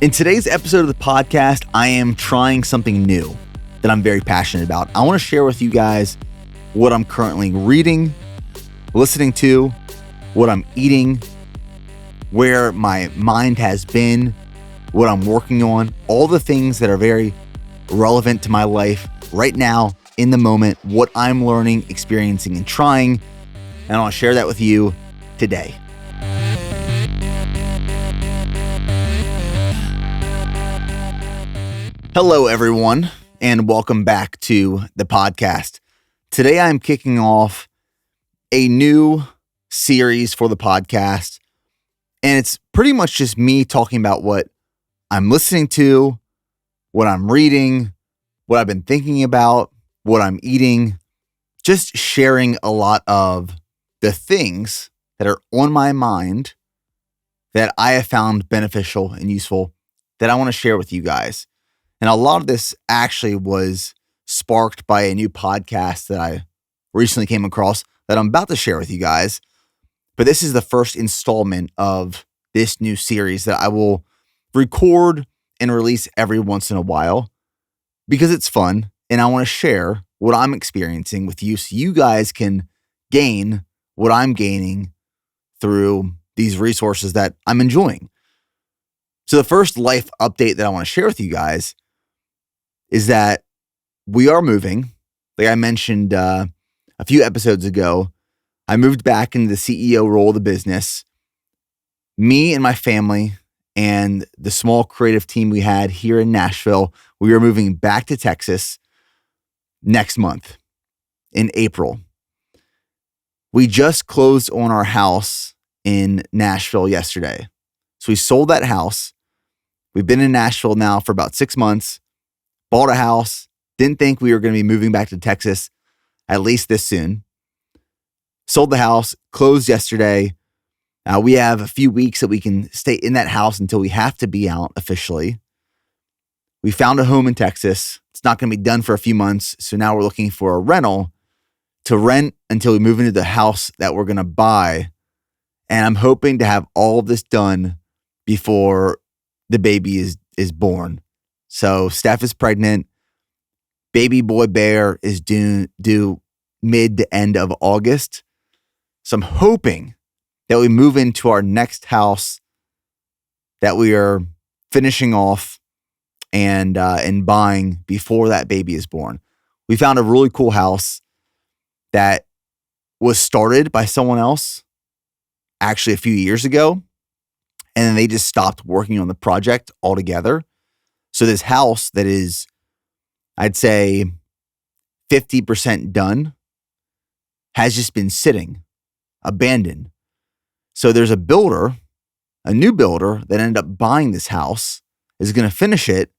In today's episode of the podcast, I am trying something new that I'm very passionate about. I want to share with you guys what I'm currently reading, listening to, what I'm eating, where my mind has been, what I'm working on, all the things that are very relevant to my life right now, in the moment, what I'm learning, experiencing, and trying. And I want to share that with you today. Hello, everyone, and welcome back to the podcast. Today, I'm kicking off a new series for the podcast, and it's pretty much just me talking about what I'm listening to, what I'm reading, what I've been thinking about, what I'm eating, just sharing a lot of the things that are on my mind that I have found beneficial and useful that I want to share with you guys. And a lot of this actually was sparked by a new podcast that I recently came across that I'm about to share with you guys. But this is the first installment of this new series that I will record and release every once in a while because it's fun and I want to share what I'm experiencing with you so you guys can gain what I'm gaining through these resources that I'm enjoying. So the first life update that I want to share with you guys is that we are moving. Like I mentioned a few episodes ago, I moved back into the CEO role of the business. Me and my family and the small creative team we had here in Nashville, we are moving back to Texas next month in April. We just closed on our house in Nashville yesterday. So we sold that house. We've been in Nashville now for about 6 months. Bought a house, didn't think we were going to be moving back to Texas, at least this soon. Sold the house, closed yesterday. We have a few weeks that we can stay in that house until we have to be out officially. We found a home in Texas. It's not going to be done for a few months. So now we're looking for a rental to rent until we move into the house that we're going to buy. And I'm hoping to have all of this done before the baby is born. So Steph is pregnant. Baby boy bear is due mid to end of August. So I'm hoping that we move into our next house that we are finishing off and buying before that baby is born. We found a really cool house that was started by someone else actually a few years ago. And then they just stopped working on the project altogether. So this house that is, I'd say 50% done has just been sitting, abandoned. So there's a builder, a new builder that ended up buying this house, is going to finish it.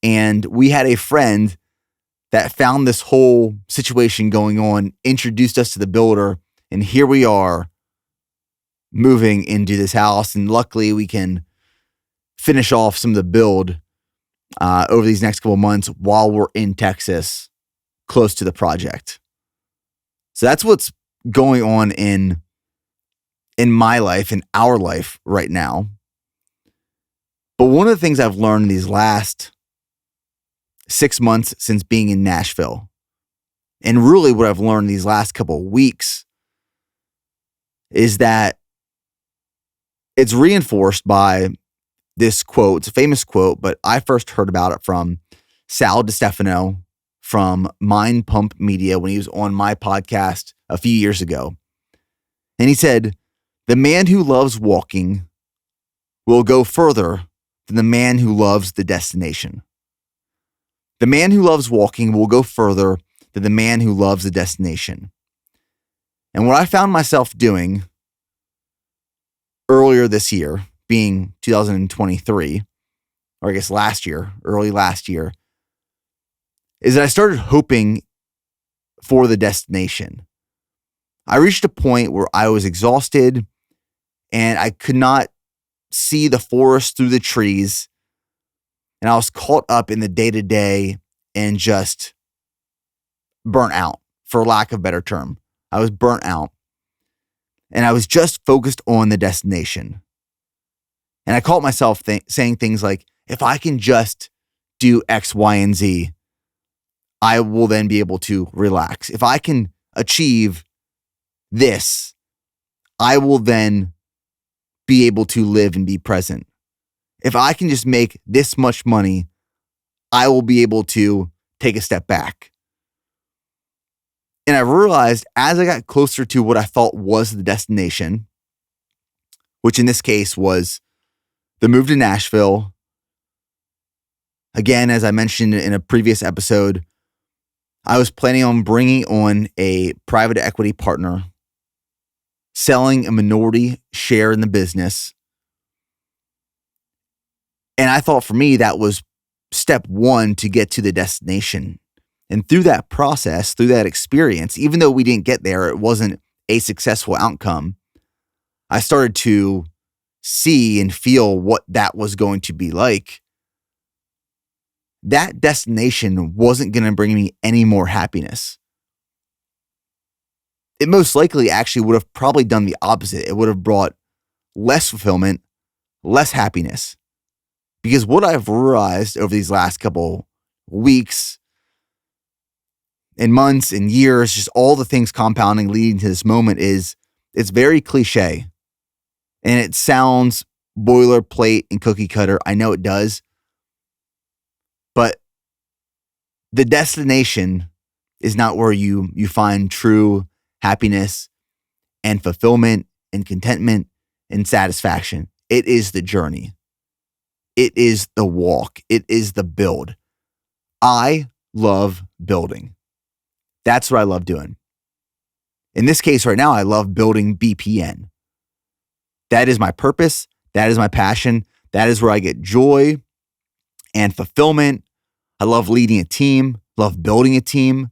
And we had a friend that found this whole situation going on, introduced us to the builder, and here we are moving into this house. And luckily we can finish off some of the build over these next couple of months while we're in Texas, close to the project. So that's what's going on in my life, in our life right now. But one of the things I've learned these last 6 months since being in Nashville, and really what I've learned these last couple of weeks, is that it's reinforced by this quote. It's a famous quote, but I first heard about it from Sal DiStefano from Mind Pump Media when he was on my podcast a few years ago. And he said, "The man who loves walking will go further than the man who loves the destination. The man who loves walking will go further than the man who loves the destination." And what I found myself doing earlier this year, being 2023, or I guess last year, early last year, is that I started hoping for the destination. I reached a point where I was exhausted and I could not see the forest through the trees. And I was caught up in the day-to-day and just burnt out, for lack of a better term. I was burnt out. And I was just focused on the destination. And I caught myself saying things like, if I can just do X, Y, and Z, I will then be able to relax. If I can achieve this, I will then be able to live and be present. If I can just make this much money, I will be able to take a step back. And I realized as I got closer to what I thought was the destination, which in this case was the move to Nashville. Again, as I mentioned in a previous episode, I was planning on bringing on a private equity partner, selling a minority share in the business. And I thought for me, that was step one to get to the destination. And through that process, through that experience, even though we didn't get there, it wasn't a successful outcome. I started to see and feel what that was going to be like. That destination wasn't going to bring me any more happiness. It most likely actually would have probably done the opposite. It would have brought less fulfillment, less happiness. Because what I've realized over these last couple weeks and months and years, just all the things compounding leading to this moment is it's very cliche. And it sounds boilerplate and cookie cutter. I know it does. But the destination is not where you find true happiness and fulfillment and contentment and satisfaction. It is the journey. It is the walk. It is the build. I love building. That's what I love doing. In this case right now, I love building BPN. That is my purpose. That is my passion. That is where I get joy and fulfillment. I love leading a team, love building a team,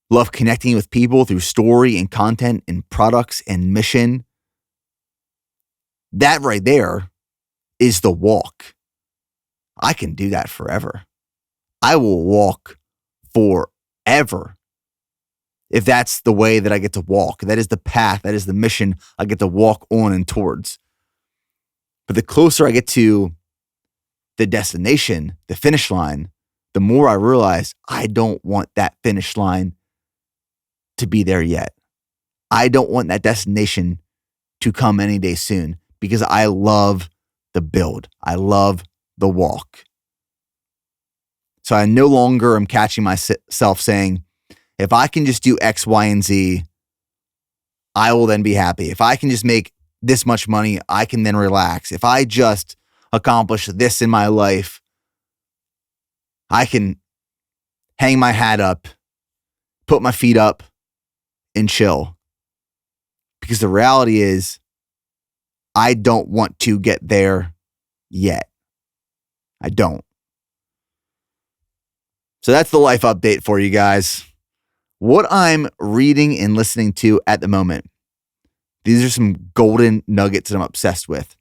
love connecting with people through story and content and products and mission. That right there is the walk. I can do that forever. I will walk forever if that's the way that I get to walk. That is the path. That is the mission I get to walk on and towards. But the closer I get to the destination, the finish line, the more I realize I don't want that finish line to be there yet. I don't want that destination to come any day soon because I love the build. I love the walk. So I no longer am catching myself saying, if I can just do X, Y, and Z, I will then be happy. If I can just make this much money, I can then relax. If I just accomplish this in my life, I can hang my hat up, put my feet up, and chill. Because the reality is, I don't want to get there yet. I don't. So that's the life update for you guys. What I'm reading and listening to at the moment. These are some golden nuggets that I'm obsessed with.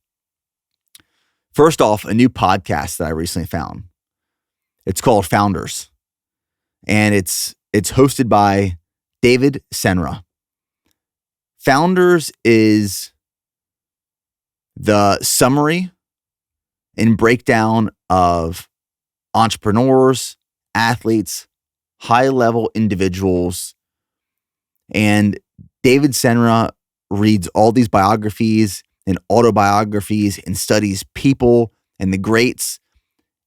First off, a new podcast that I recently found. It's called Founders. And it's hosted by David Senra. Founders is the summary and breakdown of entrepreneurs, athletes, high-level individuals. And David Senra reads all these biographies and autobiographies and studies people and the greats,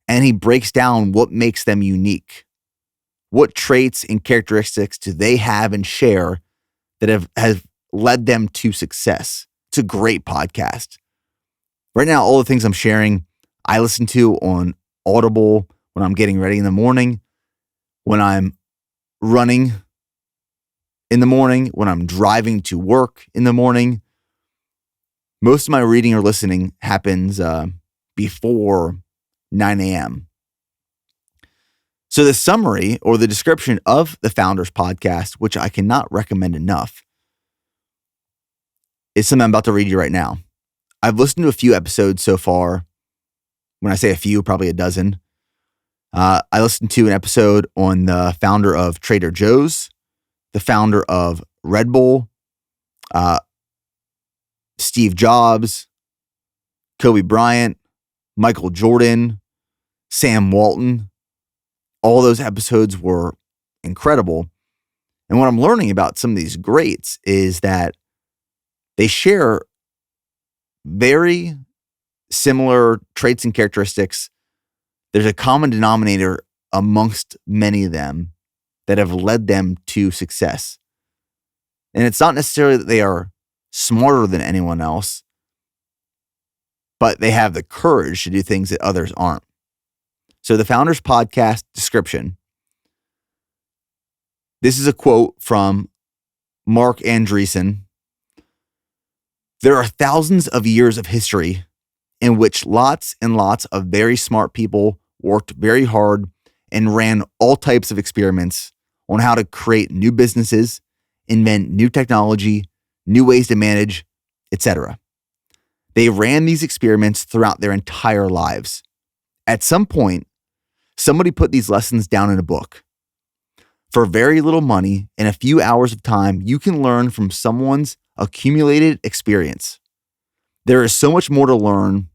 and he breaks down what makes them unique. What traits and characteristics do they have and share that have led them to success? It's a great podcast. Right now, all the things I'm sharing, I listen to on Audible when I'm getting ready in the morning, when I'm running in the morning, when I'm driving to work in the morning. Most of my reading or listening happens before 9 a.m. So the summary or the description of the Founders podcast, which I cannot recommend enough, is something I'm about to read you right now. I've listened to a few episodes so far. When I say a few, probably a dozen. I listened to an episode on the founder of Trader Joe's, the founder of Red Bull, Steve Jobs, Kobe Bryant, Michael Jordan, Sam Walton. All those episodes were incredible. And what I'm learning about some of these greats is that they share very similar traits and characteristics. There's a common denominator amongst many of them that have led them to success. And it's not necessarily that they are smarter than anyone else, but they have the courage to do things that others aren't. So the Founders Podcast description. This is a quote from Mark Andreessen. There are thousands of years of history in which lots and lots of very smart people worked very hard and ran all types of experiments on how to create new businesses, invent new technology, new ways to manage, etc. They ran these experiments throughout their entire lives. At some point, somebody put these lessons down in a book. For very little money and a few hours of time, you can learn from someone's accumulated experience. There is so much more to learn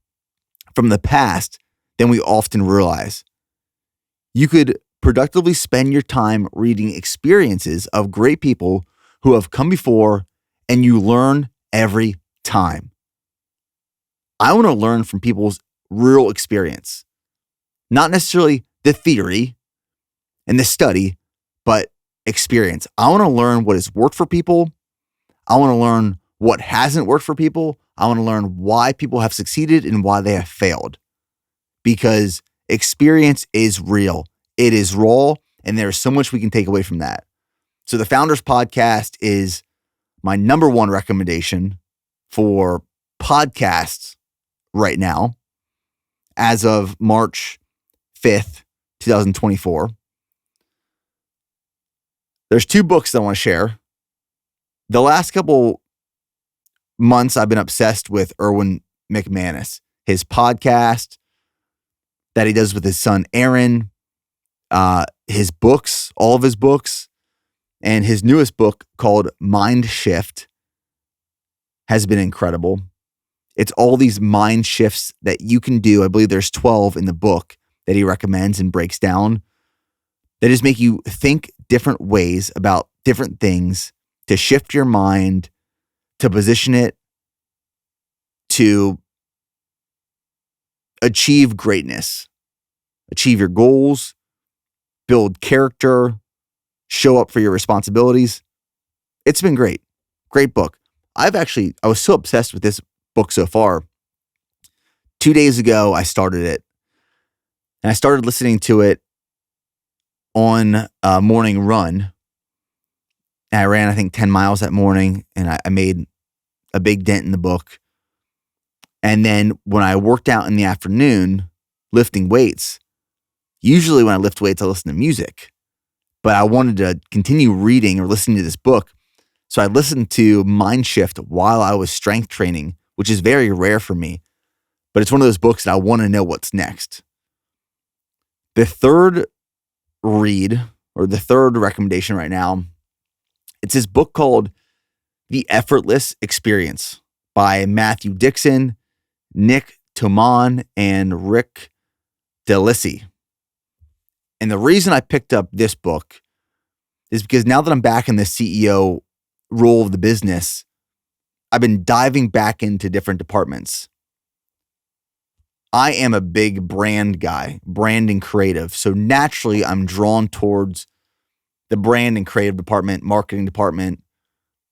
from the past than we often realize. You could productively spend your time reading experiences of great people who have come before, and you learn every time. I want to learn from people's real experience, not necessarily the theory and the study, but experience. I want to learn what has worked for people. I want to learn what hasn't worked for people. I want to learn why people have succeeded and why they have failed. Because experience is real. It is raw, and there's so much we can take away from that. So the Founders Podcast is my number one recommendation for podcasts right now as of March 5th, 2024. There's two books that I want to share. The last couple months, I've been obsessed with Erwin McManus, his podcast that he does with his son, Aaron, his books, all of his books, and his newest book called Mind Shift has been incredible. It's all these mind shifts that you can do. I believe there's 12 in the book that he recommends and breaks down that just make you think different ways about different things, to shift your mind, to position it to achieve greatness, achieve your goals, build character, show up for your responsibilities. It's been great. Great book. I was so obsessed with this book so far. 2 days ago, I started it, and I started listening to it on a morning run. And I ran, I think, 10 miles that morning, and I made a big dent in the book. And then when I worked out in the afternoon, lifting weights, usually when I lift weights, I listen to music. But I wanted to continue reading or listening to this book. So I listened to Mind Shift while I was strength training, which is very rare for me. But it's one of those books that I want to know what's next. The third read, or the third recommendation right now, it's this book called The Effortless Experience by Matthew Dixon, Nick Toman, and Rick Delissi. And the reason I picked up this book is because now that I'm back in the CEO role of the business, I've been diving back into different departments. I am a big brand guy, brand and creative. So naturally, I'm drawn towards the brand and creative department, marketing department,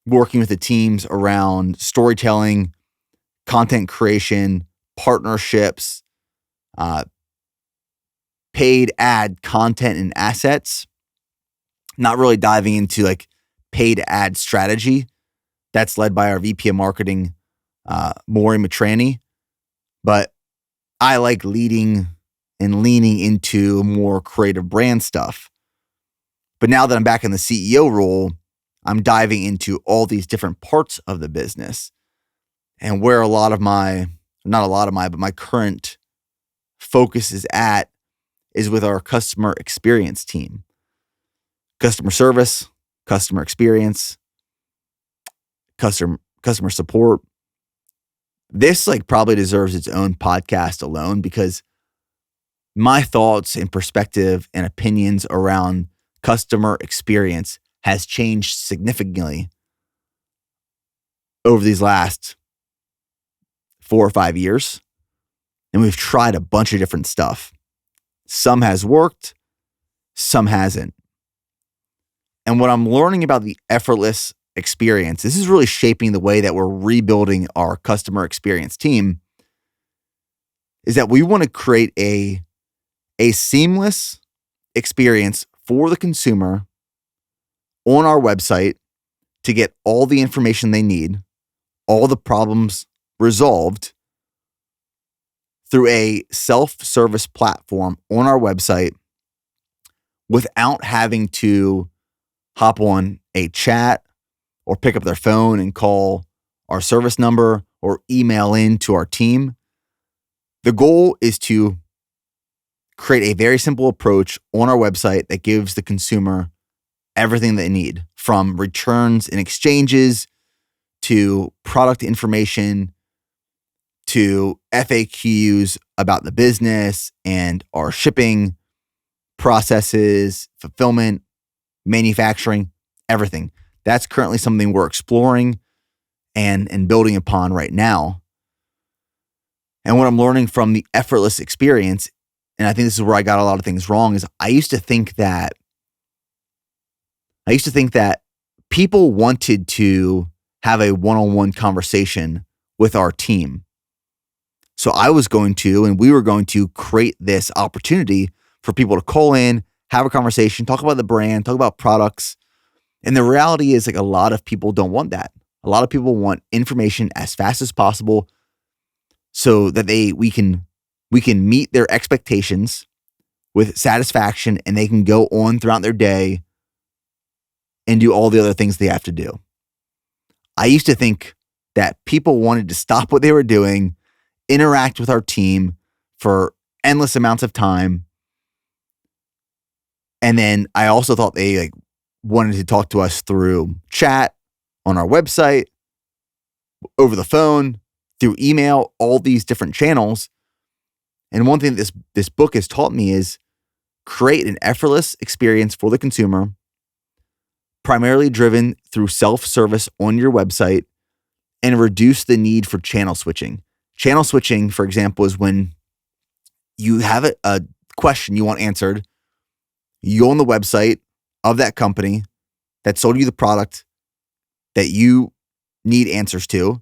working with the teams around storytelling, content creation, partnerships, paid ad content and assets. Not really diving into like paid ad strategy. That's led by our VP of marketing, Maury Matrani. But I like leading and leaning into more creative brand stuff. But now that I'm back in the CEO role, I'm diving into all these different parts of the business. And where but my current focus is with our customer experience team. Customer service, customer experience, customer support, This probably deserves its own podcast alone, because my thoughts and perspective and opinions around customer experience has changed significantly over these last 4 or 5 years. And we've tried a bunch of different stuff. Some has worked, some hasn't. And what I'm learning about the effortless experience, this is really shaping the way that we're rebuilding our customer experience team, is that we want to create a seamless experience for the consumer on our website to get all the information they need, all the problems resolved through a self-service platform on our website without having to hop on a chat or pick up their phone and call our service number or email in to our team. The goal is to create a very simple approach on our website that gives the consumer everything they need, from returns and exchanges to product information to FAQs about the business and our shipping processes, fulfillment, manufacturing, everything. That's currently something we're exploring and building upon right now. And what I'm learning from the effortless experience, and I think this is where I got a lot of things wrong, is I used to think that people wanted to have a one-on-one conversation with our team. So I was going to, and we were going to create this opportunity for people to call in, have a conversation, talk about the brand, talk about products. And the reality is, a lot of people don't want that. A lot of people want information as fast as possible so that we can meet their expectations with satisfaction, and they can go on throughout their day and do all the other things they have to do. I used to think that people wanted to stop what they were doing, interact with our team for endless amounts of time. And then I also thought they wanted to talk to us through chat, on our website, over the phone, through email, all these different channels. And one thing this book has taught me is create an effortless experience for the consumer, primarily driven through self-service on your website, and reduce the need for channel switching. Channel switching, for example, is when you have a question you want answered. You go on the website of that company that sold you the product that you need answers to.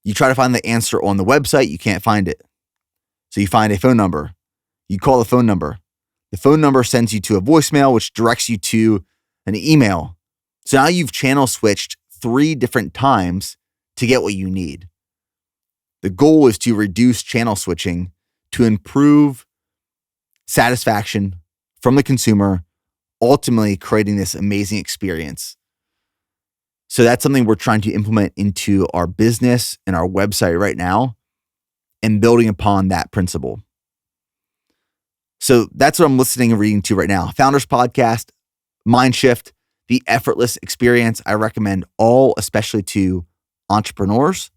You try to find the answer on the website. You can't find it. So you find a phone number. You call the phone number. The phone number sends you to a voicemail, which directs you to an email. So now you've channel switched 3 different times to get what you need. The goal is to reduce channel switching to improve satisfaction from the consumer, ultimately creating this amazing experience. So that's something we're trying to implement into our business and our website right now, and building upon that principle. So that's what I'm listening and reading to right now. Founders Podcast, Mind Shift, The Effortless Experience. I recommend all, especially to entrepreneurs.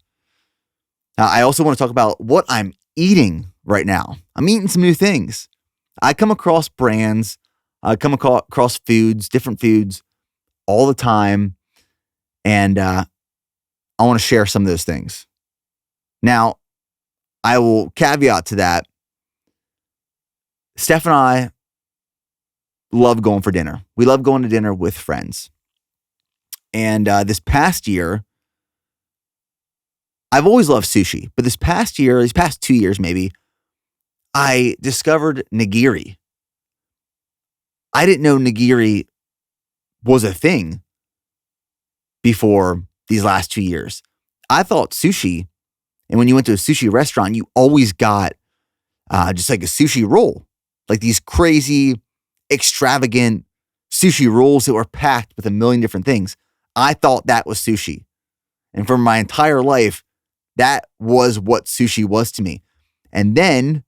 I also want to talk about what I'm eating right now. I'm eating some new things. I come across brands, I come across foods, different foods all the time. And I want to share some of those things. Now, I will caveat to that. Steph and I love going for dinner. We love going to dinner with friends. And this past year, I've always loved sushi, but these past 2 years maybe, I discovered nigiri. I didn't know nigiri was a thing before these last 2 years. I thought sushi, and when you went to a sushi restaurant, you always got just a sushi roll, these crazy, extravagant sushi rolls that were packed with a million different things. I thought that was sushi. And for my entire life, that was what sushi was to me. And then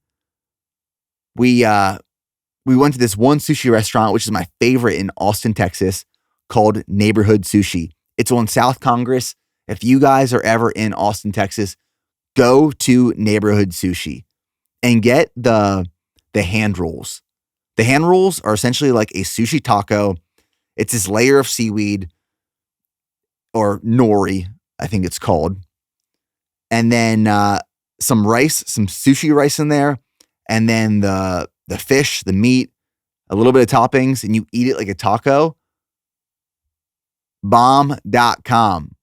we went to this one sushi restaurant, which is my favorite in Austin, Texas, called Neighborhood Sushi. It's on South Congress. If you guys are ever in Austin, Texas, go to Neighborhood Sushi and get the hand rolls. The hand rolls are essentially like a sushi taco. It's this layer of seaweed or nori, I think it's called. And then some rice, some sushi rice in there. And then the fish, the meat, a little bit of toppings, and you eat it like a taco. Bomb.com.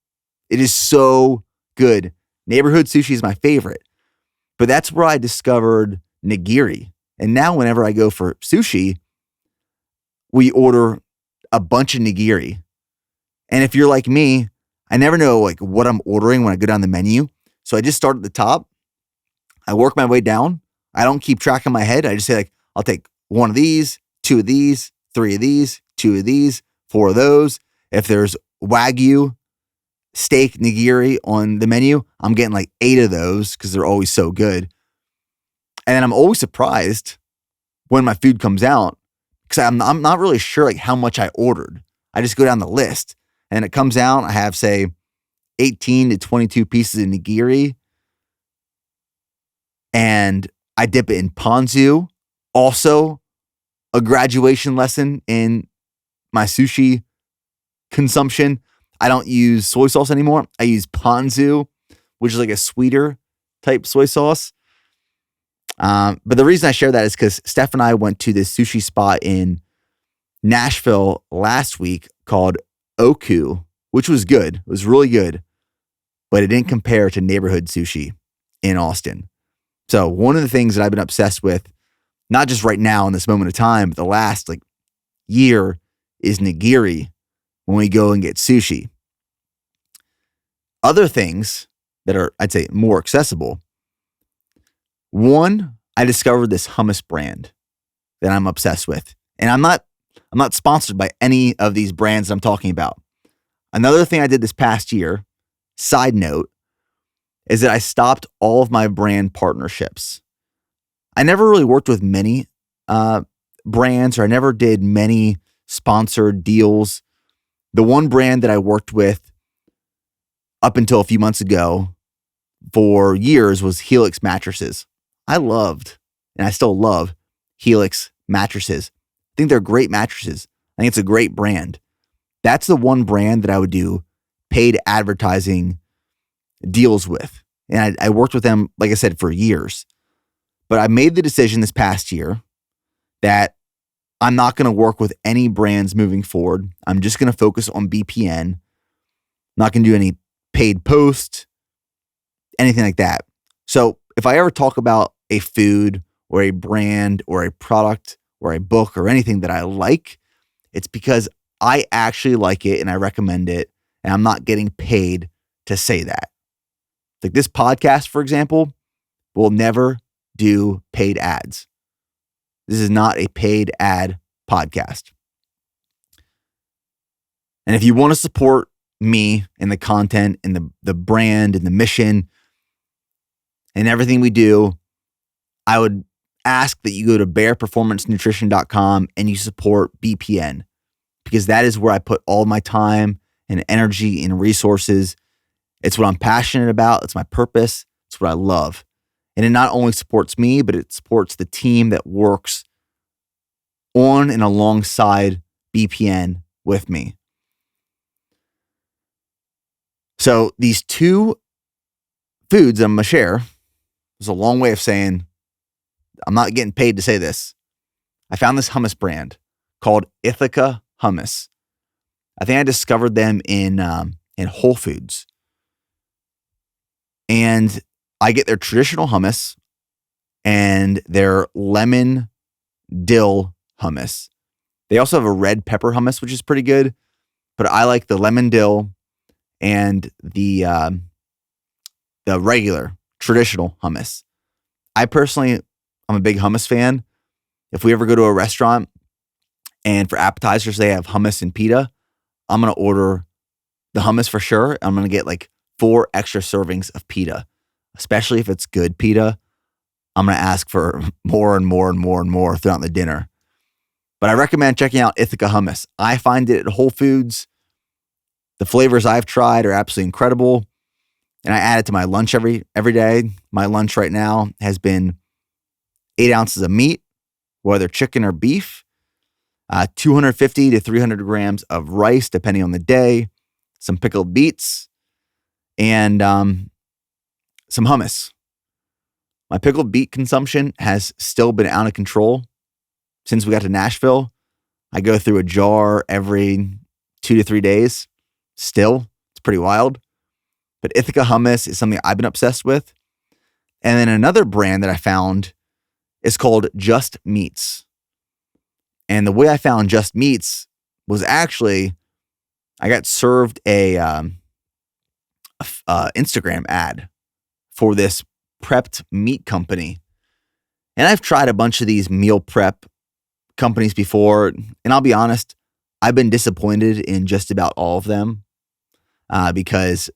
It is so good. Neighborhood Sushi is my favorite. But that's where I discovered nigiri. And now whenever I go for sushi, we order a bunch of nigiri. And if you're like me, I never know like what I'm ordering when I go down the menu. So I just start at the top. I work my way down. I don't keep track in my head. I just say like, I'll take one of these, two of these, three of these, two of these, four of those. If there's Wagyu steak nigiri on the menu, I'm getting like 8 of those because they're always so good. And then I'm always surprised when my food comes out because I'm not really sure like how much I ordered. I just go down the list and it comes out. I have say 18 to 22 pieces of nigiri and I dip it in ponzu. Also a graduation lesson in my sushi consumption. I don't use soy sauce anymore. I use ponzu, which is like a sweeter type soy sauce. But the reason I share that is because Steph and I went to this sushi spot in Nashville last week called Oku, which was good. It was really good, but it didn't compare to Neighborhood Sushi in Austin. So one of the things that I've been obsessed with, not just right now in this moment of time, but the last like year is nigiri when we go and get sushi. Other things that are, I'd say, more accessible. One, I discovered this hummus brand that I'm obsessed with. And I'm not sponsored by any of these brands that I'm talking about. Another thing I did this past year, side note, is that I stopped all of my brand partnerships. I never really worked with many brands, or I never did many sponsored deals. The one brand that I worked with up until a few months ago for years was Helix mattresses. I loved, and I still love, Helix mattresses. I think they're great mattresses. I think it's a great brand. That's the one brand that I would do paid advertising deals with. And I worked with them, like I said, for years. But I made the decision this past year that I'm not going to work with any brands moving forward. I'm just going to focus on BPN. I'm not going to do any paid posts, anything like that. So if I ever talk about a food or a brand or a product or a book or anything that I like, it's because I actually like it and I recommend it, and I'm not getting paid to say that. Like this podcast, for example, will never do paid ads. This is not a paid ad podcast. And if you want to support me and the content and the brand and the mission and everything we do, I would ask that you go to bearperformancenutrition.com and you support BPN, because that is where I put all my time and energy and resources. It's what I'm passionate about. It's my purpose. It's what I love. And it not only supports me, but it supports the team that works on and alongside BPN with me. So these two foods that I'm going to share is a long way of saying I'm not getting paid to say this. I found this hummus brand called Ithaca Hummus. I think I discovered them in Whole Foods. And I get their traditional hummus and their lemon dill hummus. They also have a red pepper hummus, which is pretty good, but I like the lemon dill and the regular traditional hummus. I personally, I'm a big hummus fan. If we ever go to a restaurant and for appetizers they have hummus and pita, I'm going to order the hummus for sure. I'm going to get like 4 extra servings of pita, especially if it's good pita. I'm going to ask for more and more and more and more throughout the dinner. But I recommend checking out Ithaca Hummus. I find it at Whole Foods. The flavors I've tried are absolutely incredible. and I add it to my lunch every day. My lunch right now has been 8 ounces of meat, whether chicken or beef, 250 to 300 grams of rice, depending on the day, some pickled beets, and some hummus. My pickled beet consumption has still been out of control since we got to Nashville. I go through a jar every 2 to 3 days. Still, it's pretty wild. But Ithaca hummus is something I've been obsessed with. And then another brand that I found is called Just Meats. And the way I found Just Meats was actually, I got served a Instagram ad for this prepped meat company. And I've tried a bunch of these meal prep companies before. And I'll be honest, I've been disappointed in just about all of them because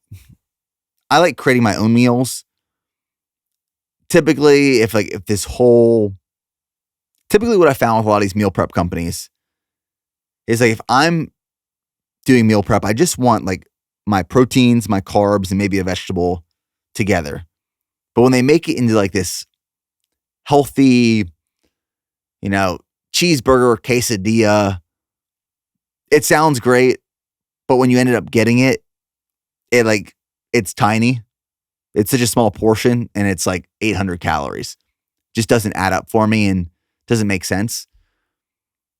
I like creating my own meals. Typically, typically what I found with a lot of these meal prep companies is like if I'm doing meal prep, I just want like my proteins, my carbs, and maybe a vegetable together. But when they make it into like this healthy, cheeseburger, quesadilla, it sounds great. But when you ended up getting it, it's tiny. It's such a small portion and it's like 800 calories. Just doesn't add up for me and doesn't make sense.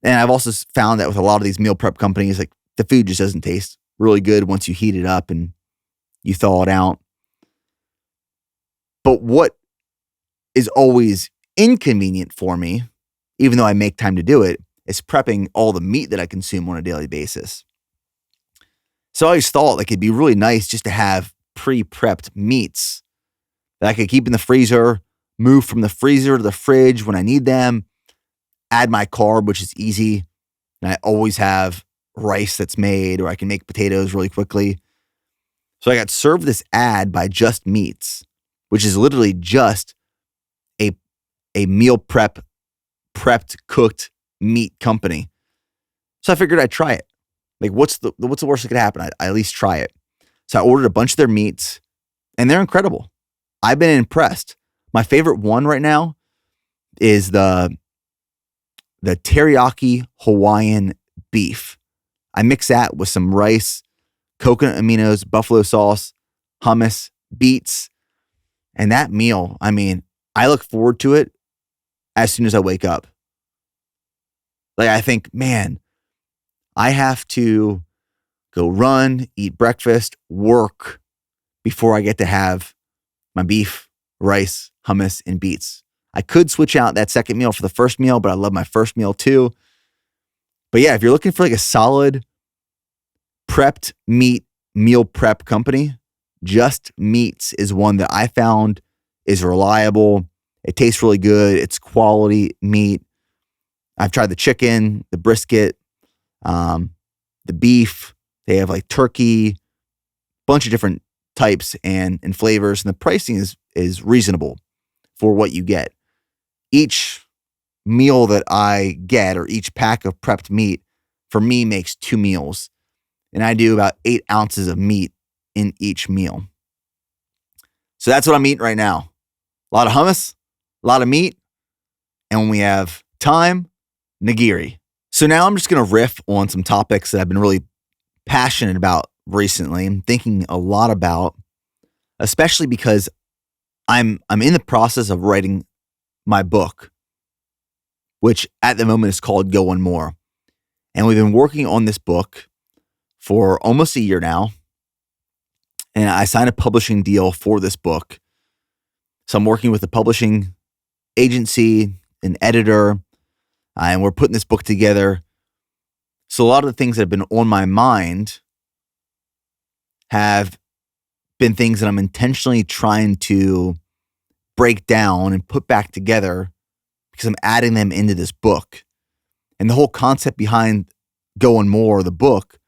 And I've also found that with a lot of these meal prep companies, like the food just doesn't taste really good once you heat it up and you thaw it out. But what is always inconvenient for me, even though I make time to do it, is prepping all the meat that I consume on a daily basis. So I always thought like it'd be really nice just to have pre-prepped meats that I could keep in the freezer, move from the freezer to the fridge when I need them, add my carb, which is easy. And I always have rice that's made, or I can make potatoes really quickly. So I got served this ad by Just Meats, which is literally just a meal prepped, cooked meat company. So I figured I'd try it. Like, what's the worst that could happen? I at least try it. So I ordered a bunch of their meats, and they're incredible. I've been impressed. My favorite one right now is the teriyaki Hawaiian beef. I mix that with some rice, coconut aminos, buffalo sauce, hummus, beets, and that meal, I look forward to it as soon as I wake up. Like, I think, man, I have to go run, eat breakfast, work before I get to have my beef, rice, hummus, and beets. I could switch out that second meal for the first meal, but I love my first meal too. But yeah, if you're looking for like a solid prepped meat meal prep company, Just Meats is one that I found is reliable. It tastes really good. It's quality meat. I've tried the chicken, the brisket, the beef. They have like turkey, bunch of different types and flavors, and the pricing is reasonable for what you get. Each meal that I get, or each pack of prepped meat, for me makes 2 meals, and I do about 8 ounces of meat in each meal. So that's what I'm eating right now. A lot of hummus, a lot of meat, and when we have time, nigiri. So now I'm just going to riff on some topics that I've been really passionate about recently and thinking a lot about, especially because I'm in the process of writing my book, which at the moment is called Go One More. And we've been working on this book for almost a year now. And I signed a publishing deal for this book. So I'm working with a publishing agency, an editor, and we're putting this book together. So a lot of the things that have been on my mind have been things that I'm intentionally trying to break down and put back together because I'm adding them into this book. And the whole concept behind Go One More, the book,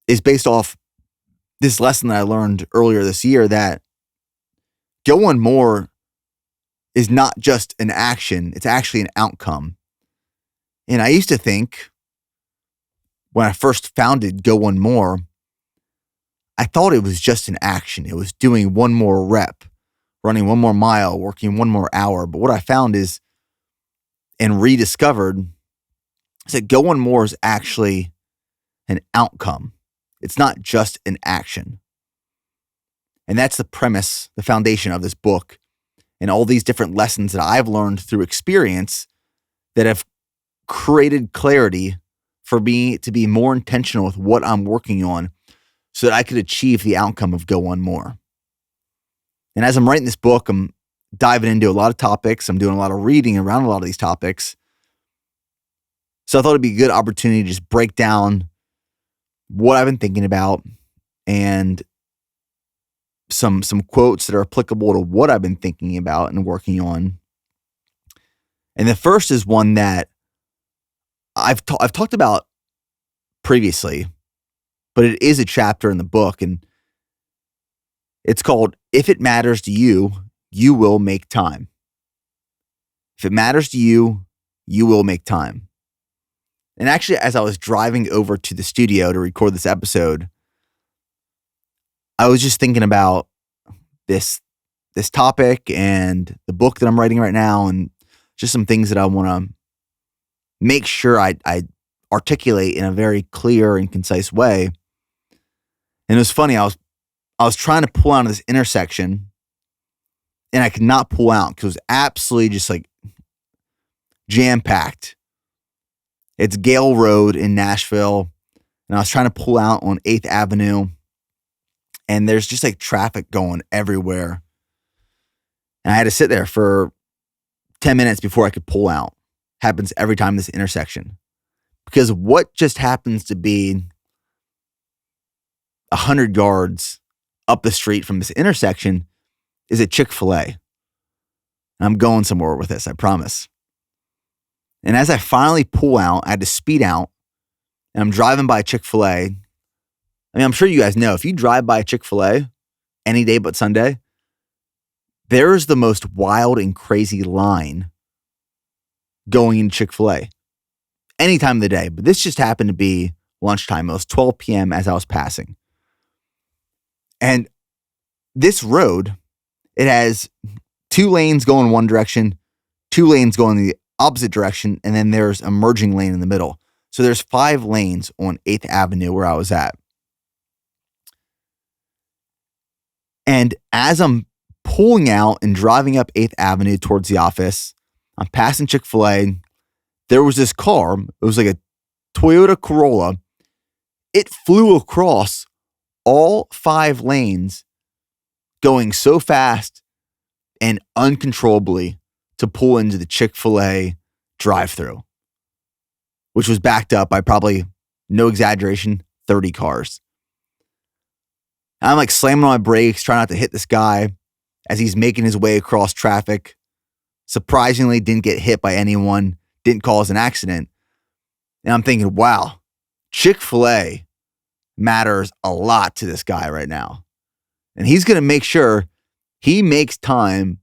is based off this lesson that I learned earlier this year, that Go One More is not just an action, it's actually an outcome. And I used to think, when I first founded Go One More, I thought it was just an action. It was doing one more rep, running one more mile, working one more hour. But what I found is, and rediscovered, is that go one more is actually an outcome. It's not just an action. And that's the premise, the foundation of this book, and all these different lessons that I've learned through experience that have created clarity for me to be more intentional with what I'm working on so that I could achieve the outcome of go one more. And as I'm writing this book, I'm diving into a lot of topics. I'm doing a lot of reading around a lot of these topics. So I thought it'd be a good opportunity to just break down what I've been thinking about and some quotes that are applicable to what I've been thinking about and working on. And the first is one that I've talked about previously, but it is a chapter in the book, and it's called, "If It Matters to You, You Will Make Time." If it matters to you, you will make time. And actually, as I was driving over to the studio to record this episode, I was just thinking about this topic and the book that I'm writing right now, and just some things that I want to make sure I articulate in a very clear and concise way. And it was funny, I was trying to pull out of this intersection, and I could not pull out because it was absolutely just like jam-packed. It's Gale Road in Nashville, and I was trying to pull out on 8th Avenue, and there's just like traffic going everywhere. And I had to sit there for 10 minutes before I could pull out. Happens every time this intersection. Because what just happens to be 100 yards up the street from this intersection is a Chick-fil-A. I'm going somewhere with this, I promise. And as I finally pull out, I had to speed out, and I'm driving by Chick-fil-A. I mean, I'm sure you guys know, if you drive by Chick-fil-A any day but Sunday, there's the most wild and crazy line going into Chick-fil-A any time of the day. But this just happened to be lunchtime. It was 12 p.m. as I was passing. And this road, it has 2 lanes going one direction, 2 lanes going the opposite direction, and then there's a merging lane in the middle. So there's 5 lanes on 8th Avenue where I was at. And as I'm pulling out and driving up 8th Avenue towards the office, I'm passing Chick-fil-A. There was this car. It was like a Toyota Corolla. It flew across all 5 lanes going so fast and uncontrollably to pull into the Chick-fil-A drive-thru, which was backed up by probably, no exaggeration, 30 cars. I'm like slamming on my brakes, trying not to hit this guy as he's making his way across traffic. Surprisingly, didn't get hit by anyone, didn't cause an accident. And I'm thinking, wow, Chick-fil-A matters a lot to this guy right now. And he's going to make sure he makes time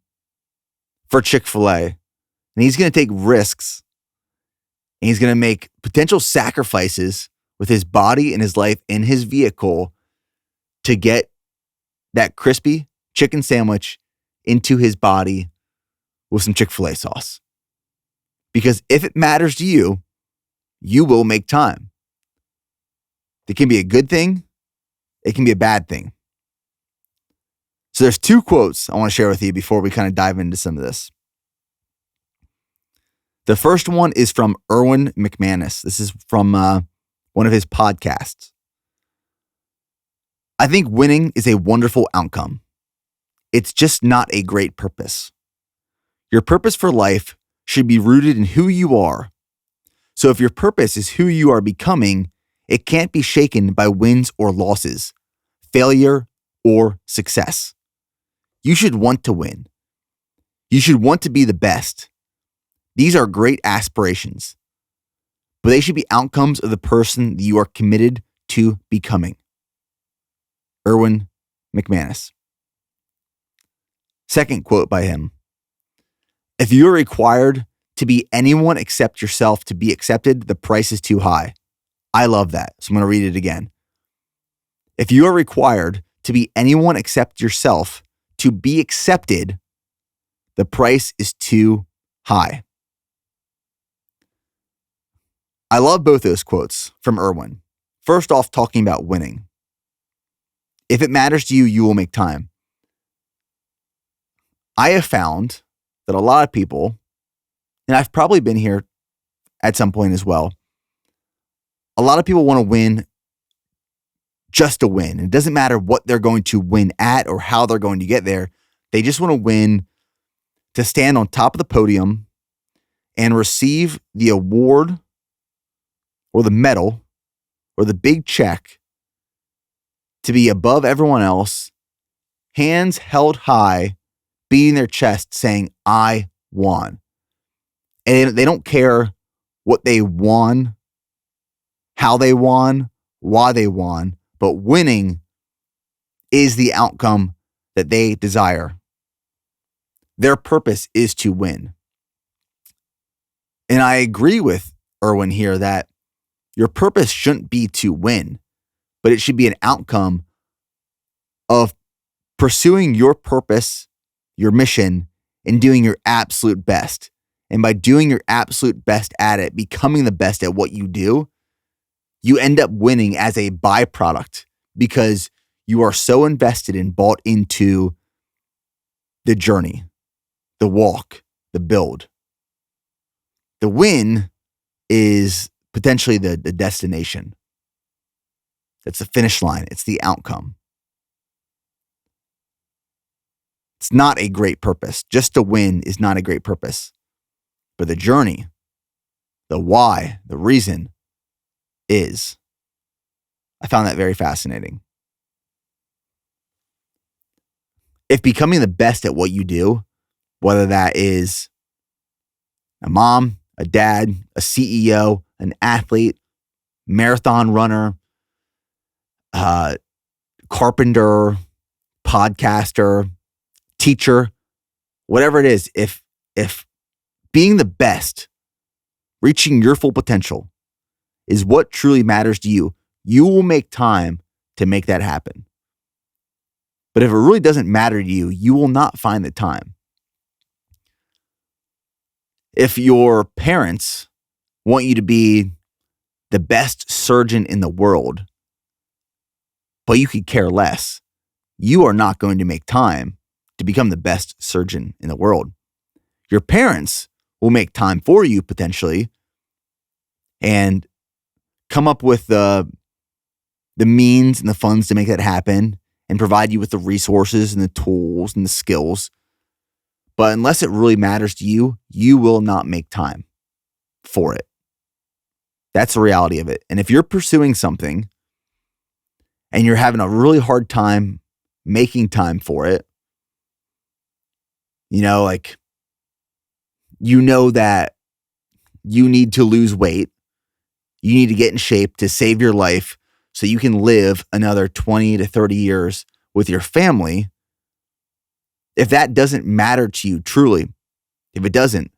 for Chick-fil-A. And he's going to take risks. And he's going to make potential sacrifices with his body and his life in his vehicle to get that crispy chicken sandwich into his body with some Chick-fil-A sauce. Because if it matters to you, you will make time. It can be a good thing. It can be a bad thing. So there's 2 quotes I want to share with you before we kind of dive into some of this. The first one is from Erwin McManus. This is from one of his podcasts. "I think winning is a wonderful outcome. It's just not a great purpose. Your purpose for life should be rooted in who you are. So if your purpose is who you are becoming, it can't be shaken by wins or losses, failure or success. You should want to win. You should want to be the best. These are great aspirations, but they should be outcomes of the person that you are committed to becoming." Erwin McManus. Second quote by him. "If you are required to be anyone except yourself to be accepted, the price is too high." I love that. So I'm going to read it again. If you are required to be anyone except yourself to be accepted, the price is too high. I love both those quotes from Irwin. First off, talking about winning. If it matters to you, you will make time. I have found that a lot of people, and I've probably been here at some point as well, a lot of people want to win just to win. It doesn't matter what they're going to win at or how they're going to get there. They just want to win to stand on top of the podium and receive the award or the medal or the big check to be above everyone else, hands held high, beating their chest saying, I won. And they don't care what they won, how they won, why they won, but winning is the outcome that they desire. Their purpose is to win. And I agree with Irwin here that your purpose shouldn't be to win, but it should be an outcome of pursuing your purpose, your mission, and doing your absolute best. And by doing your absolute best at it, becoming the best at what you do, you end up winning as a byproduct because you are so invested and bought into the journey, the walk, the build. The win is potentially the destination. It's the finish line. It's the outcome. It's not a great purpose. Just to win is not a great purpose. But the journey, the why, the reason is. I found that very fascinating. If becoming the best at what you do, whether that is a mom, a dad, a CEO, an athlete, marathon runner, carpenter, podcaster, teacher, whatever it is, if being the best, reaching your full potential is what truly matters to you, you will make time to make that happen. But if it really doesn't matter to you, you will not find the time. If your parents want you to be the best surgeon in the world, but you could care less, you are not going to make time to become the best surgeon in the world. Your parents will make time for you potentially and come up with the means and the funds to make that happen and provide you with the resources and the tools and the skills. But unless it really matters to you, you will not make time for it. That's the reality of it. And if you're pursuing something and you're having a really hard time making time for it, that you need to lose weight, you need to get in shape to save your life so you can live another 20 to 30 years with your family. If that doesn't matter to you truly, if it doesn't,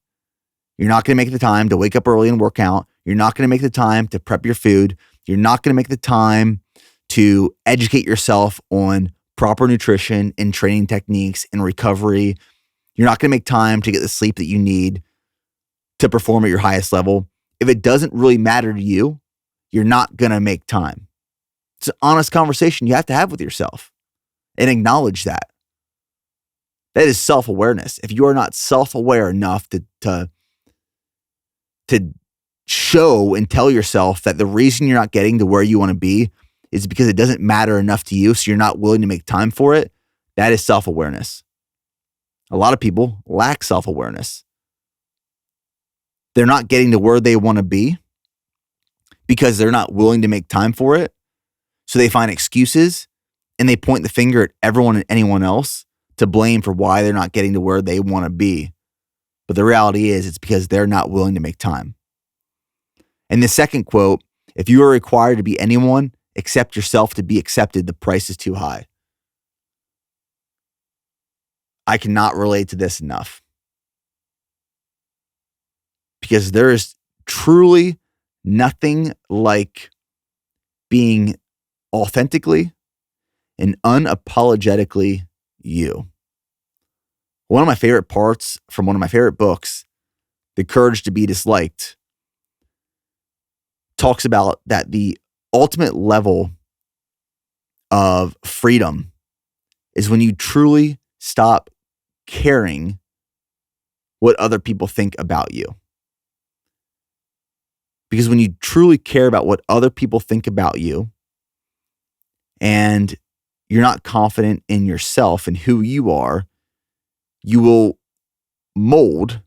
you're not going to make the time to wake up early and work out. You're not going to make the time to prep your food. You're not going to make the time to educate yourself on proper nutrition and training techniques and recovery. You're not going to make time to get the sleep that you need to perform at your highest level. If it doesn't really matter to you, you're not going to make time. It's an honest conversation you have to have with yourself and acknowledge that. That is self-awareness. If you are not self-aware enough to show and tell yourself that the reason you're not getting to where you want to be is because it doesn't matter enough to you, so you're not willing to make time for it, that is self-awareness. A lot of people lack self-awareness. They're not getting to where they want to be because they're not willing to make time for it. So they find excuses and they point the finger at everyone and anyone else to blame for why they're not getting to where they want to be. But the reality is it's because they're not willing to make time. And the second quote, if you are required to be anyone except yourself to be accepted, the price is too high. I cannot relate to this enough. Because there is truly nothing like being authentically and unapologetically you. One of my favorite parts from one of my favorite books, The Courage to Be Disliked, talks about that the ultimate level of freedom is when you truly stop caring what other people think about you. Because when you truly care about what other people think about you and you're not confident in yourself and who you are, you will mold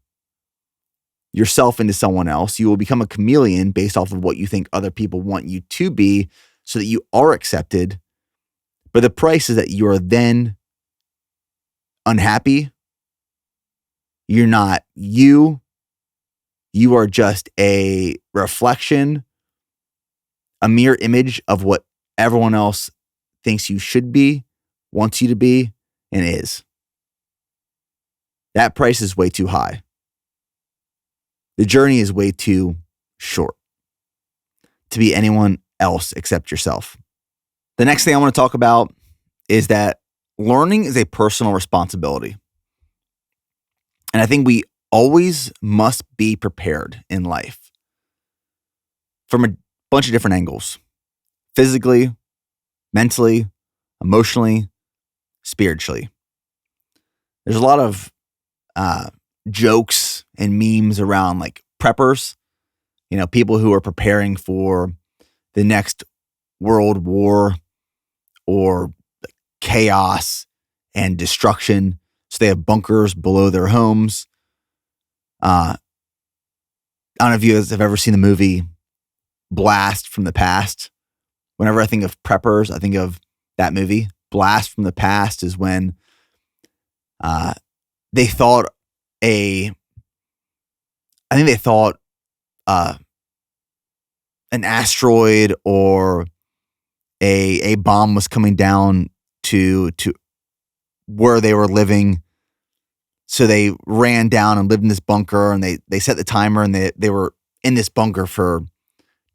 yourself into someone else. You will become a chameleon based off of what you think other people want you to be so that you are accepted. But the price is that you are then unhappy. You're not you. You are just a reflection, a mirror image of what everyone else thinks you should be, wants you to be, and is. That price is way too high. The journey is way too short to be anyone else except yourself. The next thing I want to talk about is that learning is a personal responsibility. And I think we always must be prepared in life from a bunch of different angles: physically, mentally, emotionally, spiritually. There's a lot of jokes and memes around like preppers, people who are preparing for the next world war or chaos and destruction. So they have bunkers below their homes. I don't know if you guys have ever seen the movie Blast from the Past. Whenever I think of preppers, I think of that movie. Blast from the Past is when they thought an asteroid or a bomb was coming down to where they were living. So they ran down and lived in this bunker, and they set the timer, and they were in this bunker for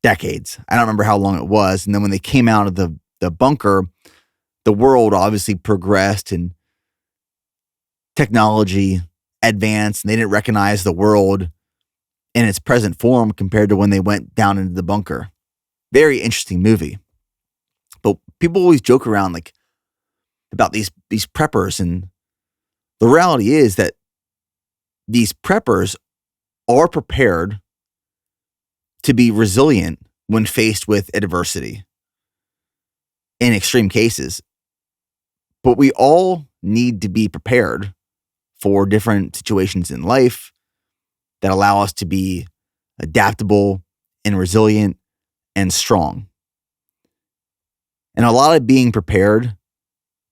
decades. I don't remember how long it was. And then when they came out of the bunker, the world obviously progressed and technology advanced, and they didn't recognize the world in its present form compared to when they went down into the bunker. Very interesting movie. But people always joke around like about these preppers, and the reality is that these preppers are prepared to be resilient when faced with adversity in extreme cases. But we all need to be prepared for different situations in life that allow us to be adaptable and resilient and strong. And a lot of being prepared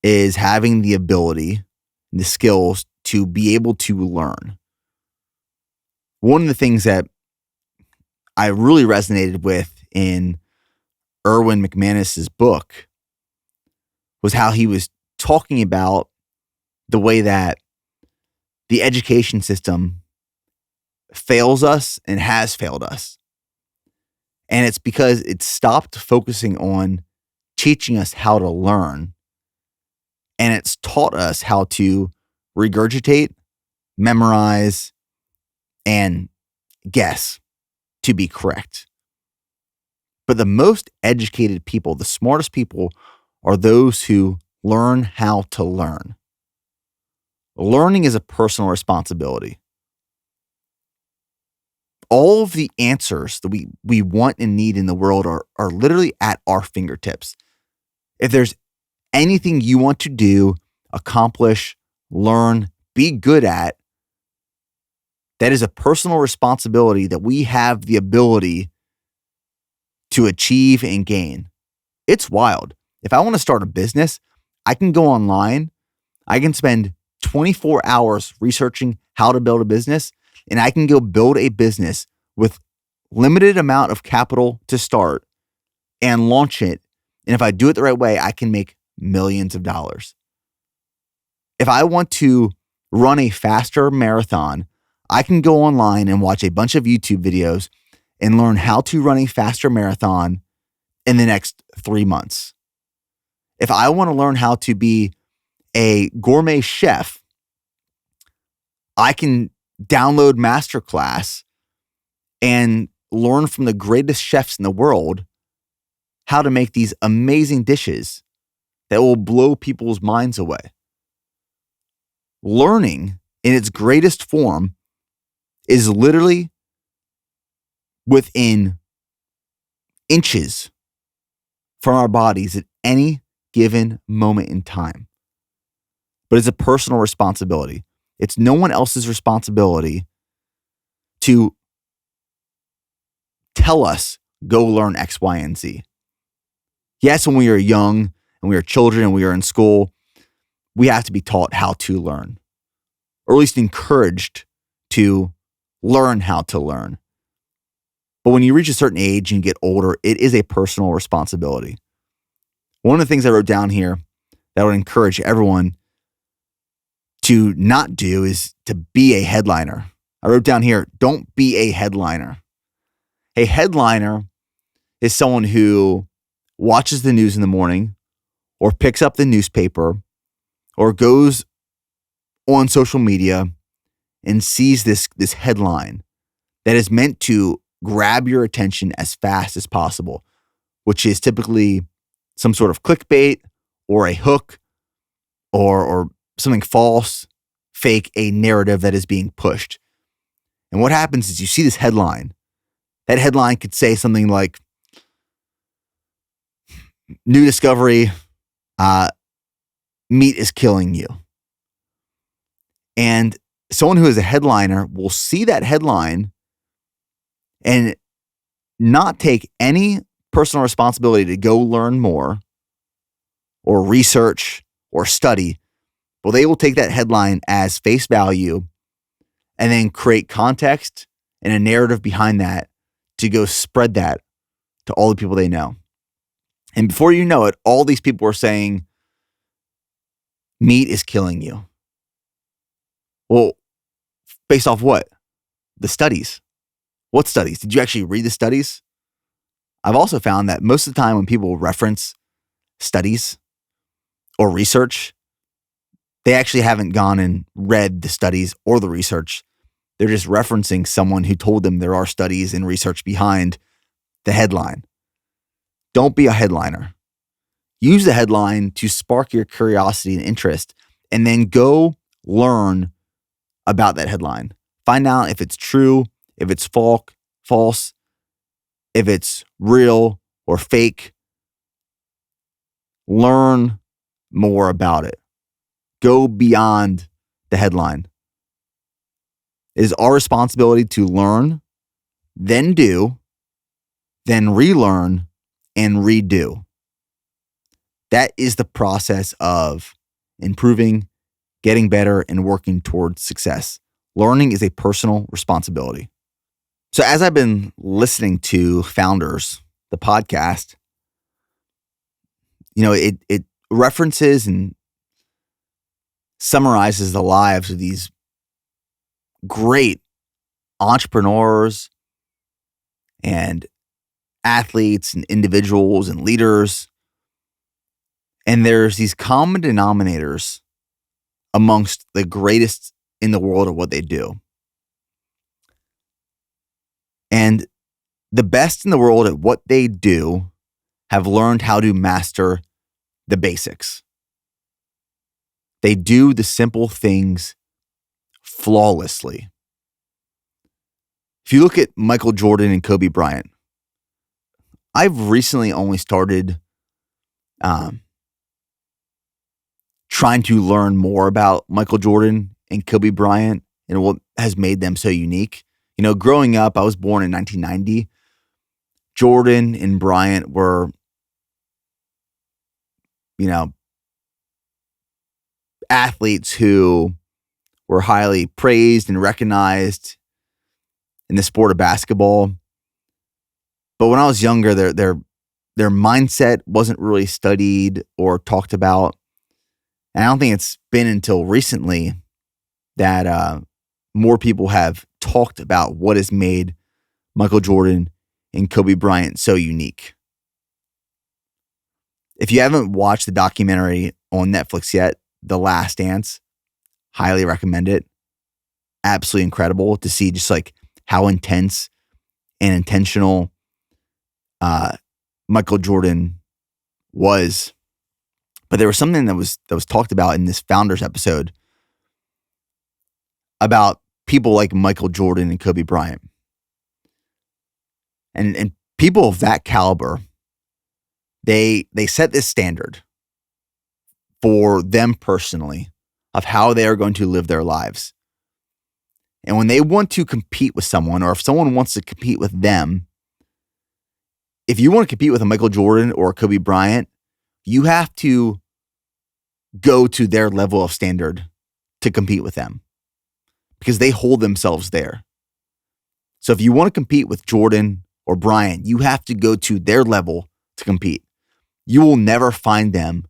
is having the ability and the skills to be able to learn. One of the things that I really resonated with in Erwin McManus's book was how he was talking about the way that the education system fails us and has failed us. And it's because it stopped focusing on teaching us how to learn, and it's taught us how to regurgitate, memorize, and guess to be correct. But the most educated people, the smartest people, are those who learn how to learn. Learning is a personal responsibility. All of the answers that we want and need in the world are literally at our fingertips. If there's anything you want to do, accomplish, learn, be good at, that is a personal responsibility that we have the ability to achieve and gain. It's wild. If I want to start a business, I can go online. I can spend 24 hours researching how to build a business, and I can go build a business with limited amount of capital to start and launch it. And if I do it the right way, I can make millions of dollars. If I want to run a faster marathon, I can go online and watch a bunch of YouTube videos and learn how to run a faster marathon in the next 3 months. If I want to learn how to be a gourmet chef, I can download Masterclass and learn from the greatest chefs in the world how to make these amazing dishes that will blow people's minds away. Learning in its greatest form is literally within inches from our bodies at any given moment in time. But it's a personal responsibility. It's no one else's responsibility to tell us, go learn X, Y, and Z. Yes, when we are young and we are children and we are in school, we have to be taught how to learn, or at least encouraged to learn how to learn. But when you reach a certain age and you get older, it is a personal responsibility. One of the things I wrote down here that I would encourage everyone to not do is to be a headliner. I wrote down here, don't be a headliner. A headliner is someone who watches the news in the morning or picks up the newspaper or goes on social media and sees this headline that is meant to grab your attention as fast as possible, which is typically some sort of clickbait or a hook or something false, fake, a narrative that is being pushed. And what happens is you see this headline. That headline could say something like, new discovery, meat is killing you. And someone who is a headliner will see that headline and not take any personal responsibility to go learn more or research or study. Well, they will take that headline as face value and then create context and a narrative behind that to go spread that to all the people they know. And before you know it, all these people are saying, meat is killing you. Well, based off what? The studies. What studies? Did you actually read the studies? I've also found that most of the time when people reference studies or research, they actually haven't gone and read the studies or the research. They're just referencing someone who told them there are studies and research behind the headline. Don't be a headliner. Use the headline to spark your curiosity and interest, and then go learn about that headline. Find out if it's true, if it's false, if it's real or fake. Learn more about it. Go beyond the headline. It is our responsibility to learn, then do, then relearn, and redo. That is the process of improving, getting better, and working towards success. Learning is a personal responsibility. So as I've been listening to Founders, the podcast, it references and summarizes the lives of these great entrepreneurs and athletes and individuals and leaders. And there's these common denominators amongst the greatest in the world at what they do. And the best in the world at what they do have learned how to master the basics. They do the simple things flawlessly. If you look at Michael Jordan and Kobe Bryant, I've recently only started trying to learn more about Michael Jordan and Kobe Bryant and what has made them so unique. Growing up, I was born in 1990. Jordan and Bryant were, athletes who were highly praised and recognized in the sport of basketball. But when I was younger, their mindset wasn't really studied or talked about. And I don't think it's been until recently that more people have talked about what has made Michael Jordan and Kobe Bryant so unique. If you haven't watched the documentary on Netflix yet, The Last Dance, highly recommend it. Absolutely incredible to see just like how intense and intentional Michael Jordan was. But there was something that was talked about in this Founders episode about people like Michael Jordan and Kobe Bryant. And people of that caliber, they set this standard for them personally of how they are going to live their lives. And when they want to compete with someone, or if someone wants to compete with them, if you want to compete with a Michael Jordan or a Kobe Bryant, you have to go to their level of standard to compete with them because they hold themselves there. So if you want to compete with Jordan or Bryant, you have to go to their level to compete. You will never find them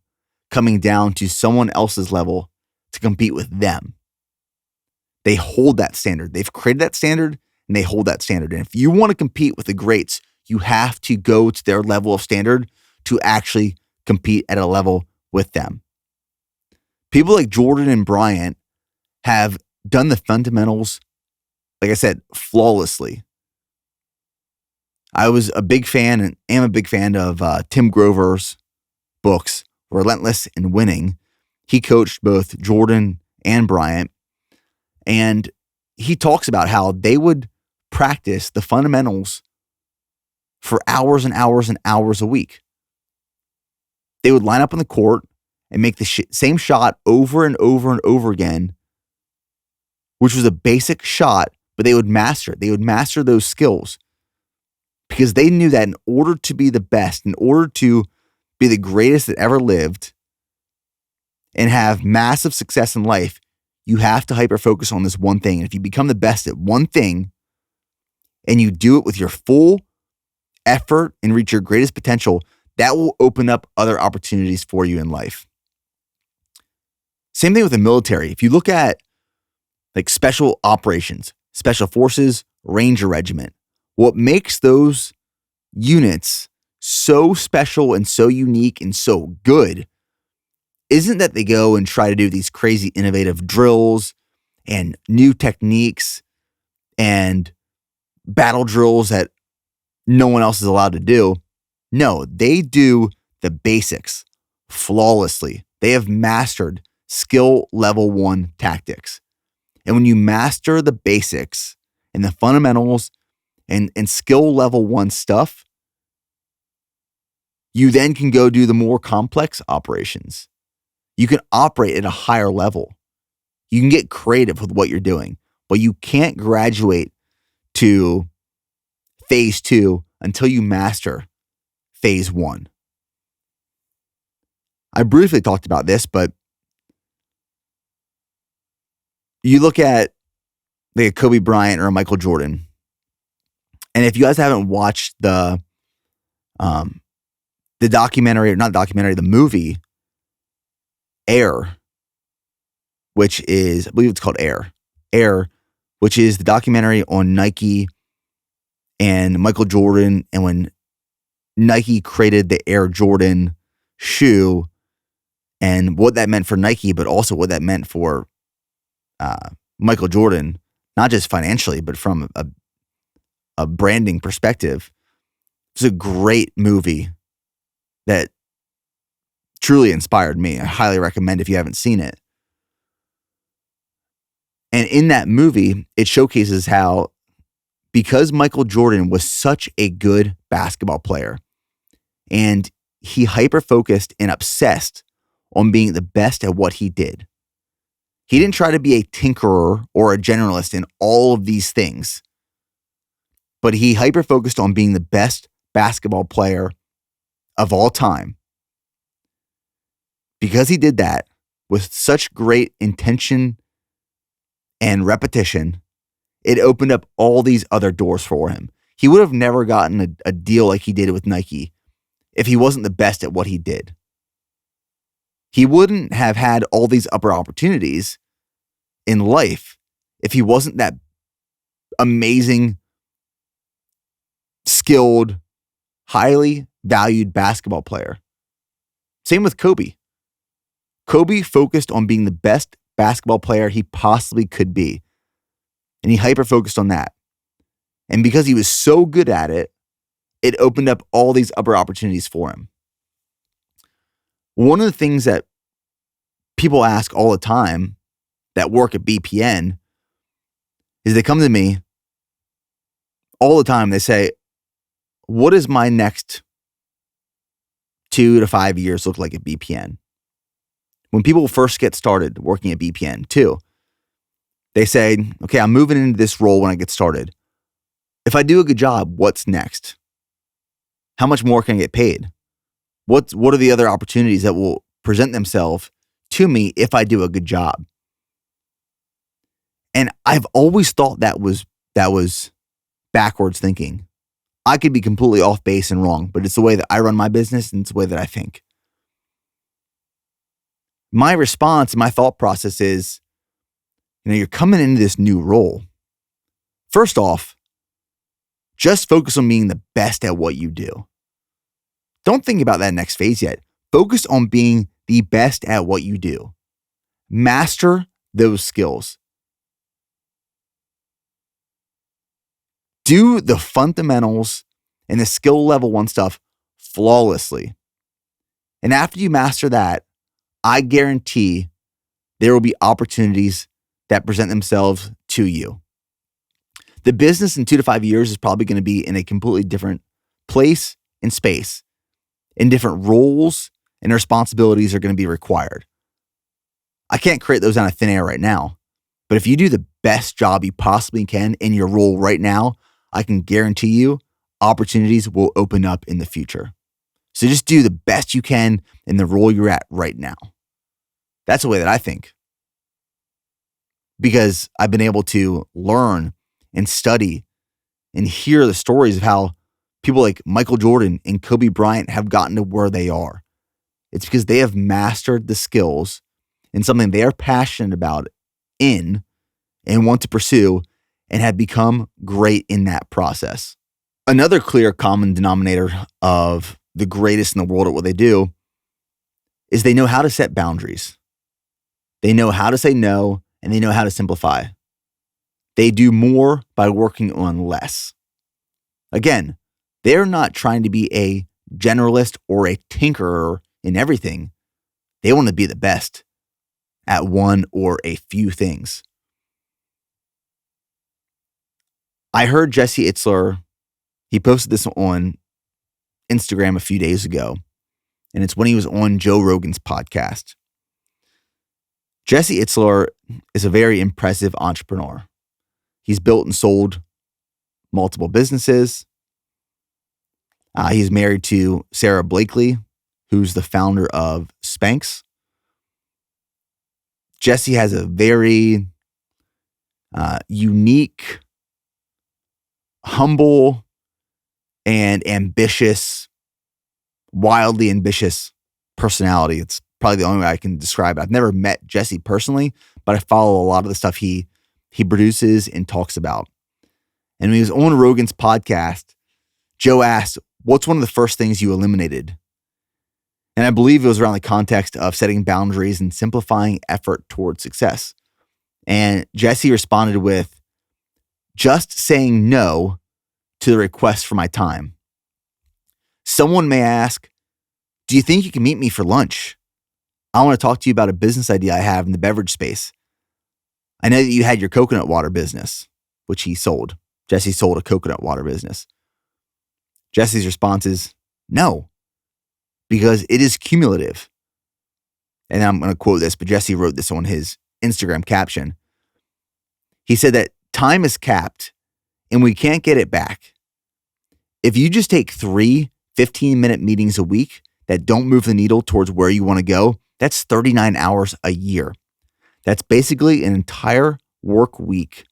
coming down to someone else's level to compete with them. They hold that standard. They've created that standard and they hold that standard. And if you want to compete with the greats, you have to go to their level of standard to actually compete at a level with them. People like Jordan and Bryant have done the fundamentals, like I said, flawlessly. I was a big fan and am a big fan of Tim Grover's books, Relentless and Winning. He coached both Jordan and Bryant. And he talks about how they would practice the fundamentals for hours and hours and hours a week. They would line up on the court and make the same shot over and over and over again, which was a basic shot, but they would master it. They would master those skills because they knew that in order to be the best, in order to be the greatest that ever lived and have massive success in life, you have to hyper-focus on this one thing. And if you become the best at one thing and you do it with your full effort and reach your greatest potential, that will open up other opportunities for you in life. Same thing with the military. If you look at like special operations, special forces, Ranger Regiment, what makes those units so special and so unique and so good isn't that they go and try to do these crazy innovative drills and new techniques and battle drills that no one else is allowed to do. No, they do the basics flawlessly. They have mastered skill level 1 tactics. And when you master the basics and the fundamentals and skill level 1 stuff, you then can go do the more complex operations. You can operate at a higher level. You can get creative with what you're doing, but you can't graduate to phase 2 until you master phase 1. I briefly talked about this, but you look at like a Kobe Bryant or a Michael Jordan, and if you guys haven't watched the documentary, or not documentary, the movie Air, which is, I believe it's called Air, which is the documentary on Nike and Michael Jordan, and when Nike created the Air Jordan shoe and what that meant for Nike, but also what that meant for Michael Jordan, not just financially, but from a branding perspective. It's a great movie that truly inspired me. I highly recommend if you haven't seen it. And in that movie, it showcases how, because Michael Jordan was such a good basketball player and he hyper-focused and obsessed on being the best at what he did, he didn't try to be a tinkerer or a generalist in all of these things, but he hyper-focused on being the best basketball player of all time. Because he did that with such great intention and repetition, it opened up all these other doors for him. He would have never gotten a deal like he did with Nike if he wasn't the best at what he did. He wouldn't have had all these upper opportunities in life if he wasn't that amazing, skilled, highly valued basketball player. Same with Kobe. Kobe focused on being the best basketball player he possibly could be. And he hyper-focused on that. And because he was so good at it, it opened up all these other opportunities for him. One of the things that people ask all the time that work at BPN is they come to me all the time. They say, what does my next 2 to 5 years look like at BPN? When people first get started working at BPN too, they say, okay, I'm moving into this role when I get started. If I do a good job, what's next? How much more can I get paid? What are the other opportunities that will present themselves to me if I do a good job? And I've always thought that was backwards thinking. I could be completely off base and wrong, but it's the way that I run my business and it's the way that I think. My response and my thought process is, you're coming into this new role. First off, just focus on being the best at what you do. Don't think about that next phase yet. Focus on being the best at what you do. Master those skills. Do the fundamentals and the skill level 1 stuff flawlessly. And after you master that, I guarantee there will be opportunities that present themselves to you. The business in 2 to 5 years is probably going to be in a completely different place and space, and different roles and responsibilities are going to be required. I can't create those out of thin air right now, but if you do the best job you possibly can in your role right now, I can guarantee you opportunities will open up in the future. So just do the best you can in the role you're at right now. That's the way that I think. Because I've been able to learn and study and hear the stories of how people like Michael Jordan and Kobe Bryant have gotten to where they are. It's because they have mastered the skills in something they are passionate about and want to pursue and have become great in that process. Another clear common denominator of the greatest in the world at what they do is they know how to set boundaries. They know how to say no, and they know how to simplify. They do more by working on less. Again, they're not trying to be a generalist or a tinkerer in everything. They want to be the best at one or a few things. I heard Jesse Itzler, he posted this on Instagram a few days ago, and it's when he was on Joe Rogan's podcast. Jesse Itzler is a very impressive entrepreneur. He's built and sold multiple businesses. He's married to Sarah Blakely, who's the founder of Spanx. Jesse has a very unique, humble, and ambitious, wildly ambitious personality. It's probably the only way I can describe it. I've never met Jesse personally, but I follow a lot of the stuff he produces and talks about. And when he was on Rogan's podcast, Joe asked, what's one of the first things you eliminated? And I believe it was around the context of setting boundaries and simplifying effort towards success. And Jesse responded with, just saying no to the request for my time. Someone may ask, do you think you can meet me for lunch? I want to talk to you about a business idea I have in the beverage space. I know that you had your coconut water business, which he sold. Jesse sold a coconut water business. Jesse's response is no, because it is cumulative. And I'm going to quote this, but Jesse wrote this on his Instagram caption. He said that time is capped and we can't get it back. If you just take 3 15-minute meetings a week that don't move the needle towards where you want to go, that's 39 hours a year. That's basically an entire work week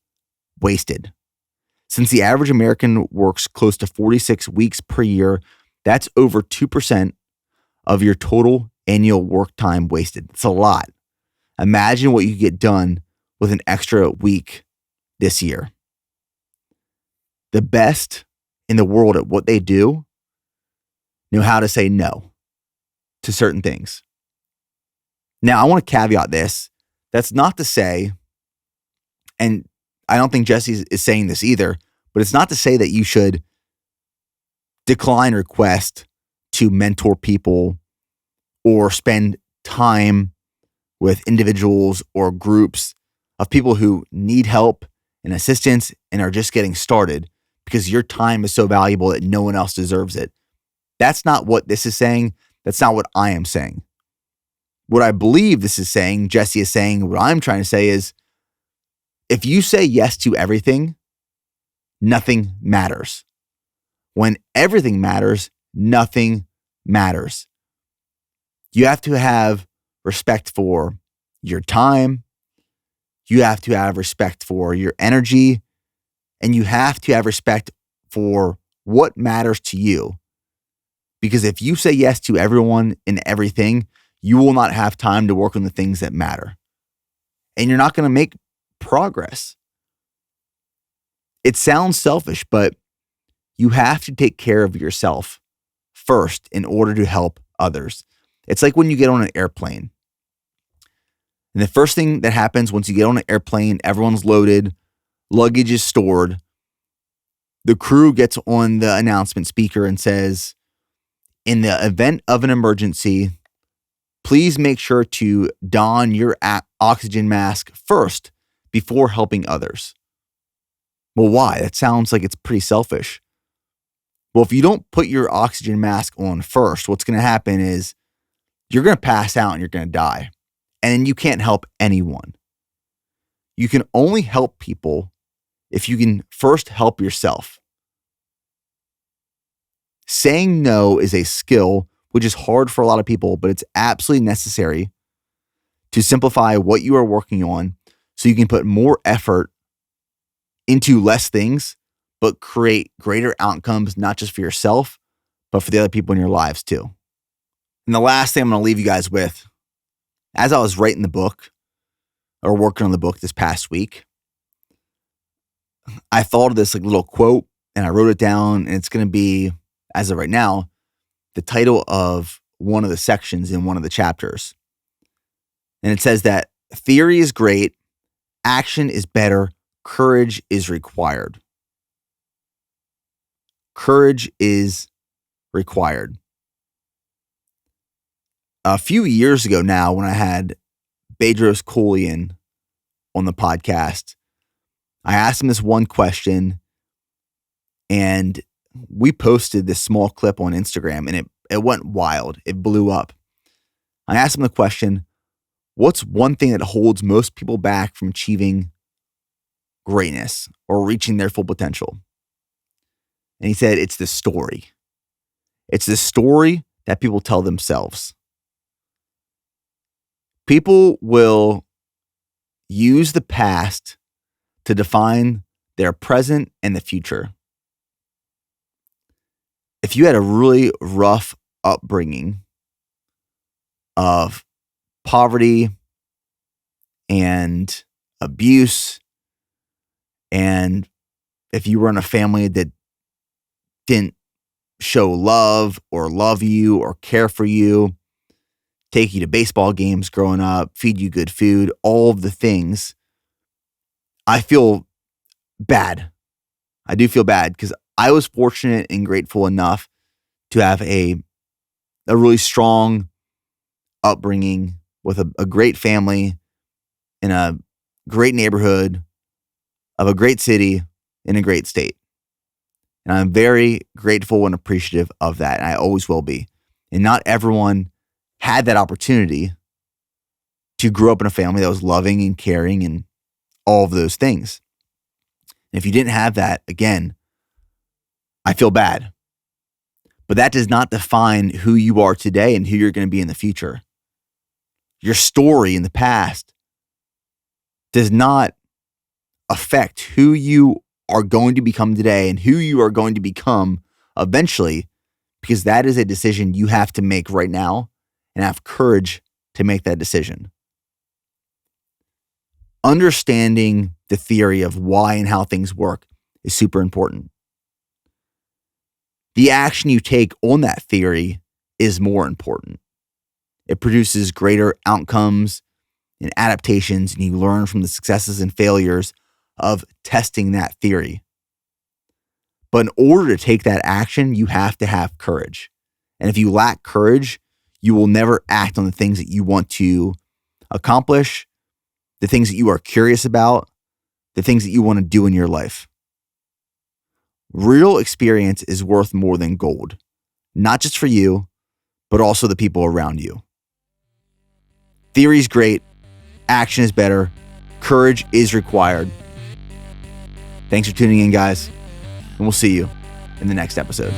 wasted. Since the average American works close to 46 weeks per year, that's over 2% of your total annual work time wasted. It's a lot. Imagine what you get done with an extra week this year. The best in the world at what they do know how to say no to certain things. Now, I want to caveat this. That's not to say, and I don't think Jesse is saying this either, but it's not to say that you should decline requests to mentor people or spend time with individuals or groups of people who need help and assistance and are just getting started because your time is so valuable that no one else deserves it. That's not what this is saying. That's not what I am saying. What I believe this is saying, Jesse is saying, what I'm trying to say is, if you say yes to everything, nothing matters. When everything matters, nothing matters. You have to have respect for your time. You have to have respect for your energy. And you have to have respect for what matters to you. Because if you say yes to everyone and everything, you will not have time to work on the things that matter. And you're not going to make progress. It sounds selfish, but you have to take care of yourself first in order to help others. It's like when you get on an airplane. And the first thing that happens once you get on an airplane, everyone's loaded, luggage is stored. The crew gets on the announcement speaker and says, in the event of an emergency, please make sure to don your oxygen mask first before helping others. Well, why? That sounds like it's pretty selfish. Well, if you don't put your oxygen mask on first, what's going to happen is you're going to pass out and you're going to die. And you can't help anyone. You can only help people if you can first help yourself. Saying no is a skill, which is hard for a lot of people, but it's absolutely necessary to simplify what you are working on so you can put more effort into less things, but create greater outcomes, not just for yourself, but for the other people in your lives too. And the last thing I'm going to leave you guys with, as I was writing the book or working on the book this past week, I thought of this little quote and I wrote it down, and it's going to be, as of right now, the title of one of the sections in one of the chapters. And it says that theory is great, action is better, courage is required. Courage is required. A few years ago now, when I had Bedros Keuilian on the podcast, I asked him this one question, and we posted this small clip on Instagram, and it went wild. It blew up. I asked him the question, what's one thing that holds most people back from achieving greatness or reaching their full potential? And he said, it's the story. It's the story that people tell themselves. People will use the past to define their present and the future. If you had a really rough upbringing of poverty and abuse, and if you were in a family that didn't show love or love you or care for you, take you to baseball games growing up, feed you good food, all of the things, I feel bad. I do feel bad because I was fortunate and grateful enough to have a really strong upbringing with a great family in a great neighborhood of a great city in a great state. And I'm very grateful and appreciative of that. And I always will be. And not everyone had that opportunity to grow up in a family that was loving and caring and all of those things. And if you didn't have that, again, I feel bad. But that does not define who you are today and who you're going to be in the future. Your story in the past does not affect who you are going to become today and who you are going to become eventually, because that is a decision you have to make right now and have courage to make that decision. Understanding the theory of why and how things work is super important. The action you take on that theory is more important. It produces greater outcomes and adaptations, and you learn from the successes and failures of testing that theory. But in order to take that action, you have to have courage. And if you lack courage, you will never act on the things that you want to accomplish, the things that you are curious about, the things that you want to do in your life. Real experience is worth more than gold, not just for you, but also the people around you. Theory is great. Action is better. Courage is required. Thanks for tuning in, guys, and we'll see you in the next episode.